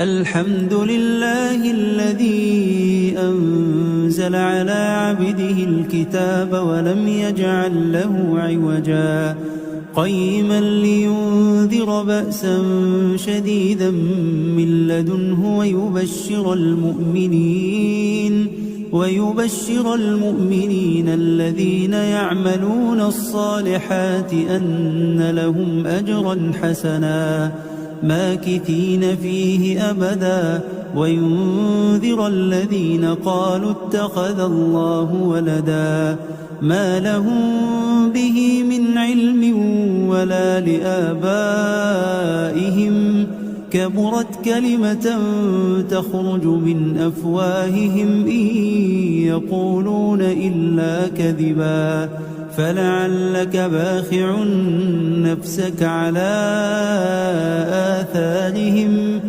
الحمد لله الذي أنزل على عبده الكتاب ولم يجعل له عوجا قيما لينذر بأسا شديدا من لدنه ويبشر المؤمنين الذين يعملون الصالحات أن لهم أجرا حسنا ماكثين فيه أبدا وينذر الذين قالوا اتخذ الله ولدا ما لهم به من علم ولا لآبائهم كبرت كلمة تخرج من أفواههم إن يقولون إلا كذبا فلعلك باخع نفسك على آثارهم